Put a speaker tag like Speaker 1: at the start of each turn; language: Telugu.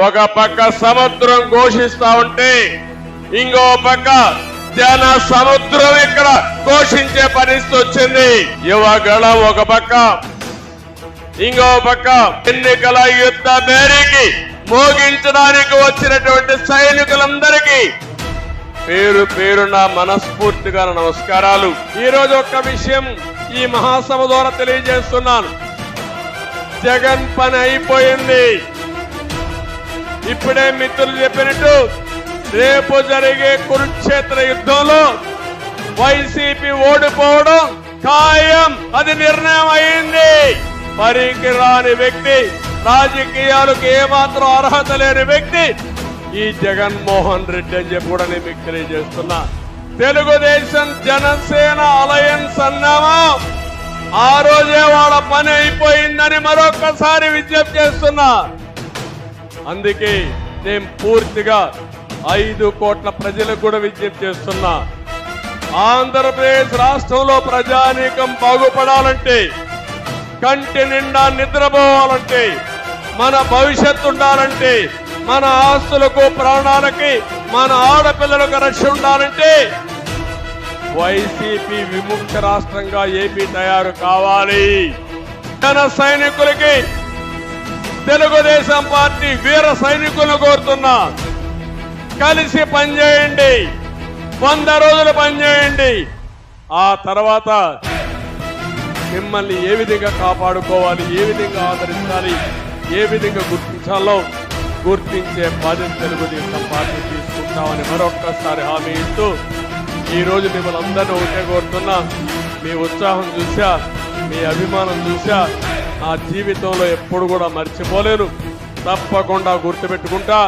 Speaker 1: ఒక పక్క సముద్రం ఘోషిస్తా ఉంటే ఇంకో పక్క జన సముద్రం ఇక్కడ ఘోషించే పరిస్థితి వచ్చింది. యువగళం ఒక పక్క, ఇంకో పక్క ఎన్నికల యుద్ధ మేరీకి మోగించడానికి వచ్చినటువంటి సైనికులందరికీ పేరు పేరున మనస్ఫూర్తిగా నమస్కారాలు. ఈ రోజు ఒక్క విషయం ఈ మహాసభ ద్వారా తెలియజేస్తున్నాను. జగన్ పని అయిపోయింది. ఇప్పుడే మిత్రులు చెప్పినట్టు రేపు జరిగే కురుక్షేత్ర యుద్ధంలో వైసీపీ ఓడిపోవడం ఖాయం. అది నిర్ణయం అయింది. పనికిరాని వ్యక్తి, రాజకీయాలకు ఏమాత్రం అర్హత లేని వ్యక్తి ఈ జగన్మోహన్ రెడ్డి అని చెప్పి కూడా నేను మీకు తెలియజేస్తున్నా. తెలుగుదేశం జనసేన అలయన్స్ అన్నామా, ఆ రోజే వాళ్ళ పని అయిపోయిందని మరొకసారి విజ్ఞప్తి చేస్తున్నా. అందుకే నేను పూర్తిగా 5 కోట్ల ప్రజలకు కూడా విజ్ఞప్తి చేస్తున్నా. ఆంధ్రప్రదేశ్ రాష్ట్రంలో ప్రజానీకం బాగుపడాలంటే, కంటి నిండా నిద్రపోవాలంటే, మన భవిష్యత్తు ఉండాలంటే, మన ఆస్తులకు ప్రాణాలకి మన ఆడపిల్లలకు రక్షణ ఉండాలంటే వైసీపీ విముక్త రాష్ట్రంగా ఏపీ తయారు కావాలి. జన సైనికులకి తెలుగుదేశం పార్టీ వీర సైనికులను కోరుతున్నా, కలిసి పనిచేయండి. 100 రోజులు పనిచేయండి. ఆ తర్వాత మిమ్మల్ని ఏ విధంగా కాపాడుకోవాలి, ఏ విధంగా ఆదరించాలి, ఏ విధంగా గుర్తించాలో గుర్తించే బాధ్యత తెలుగుదేశం పార్టీ తీసుకుంటామని మరొక్కసారి హామీ ఇస్తూ ఈ రోజు మిమ్మల్ని అందరినీ ఒకటే కోరుతున్నా. మీ ఉత్సాహం చూసా, మీ అభిమానం చూసా నా జీవితంలో ఎప్పుడు కూడా మర్చిపోలేను. తప్పకుండా గుర్తుపెట్టుకుంటా.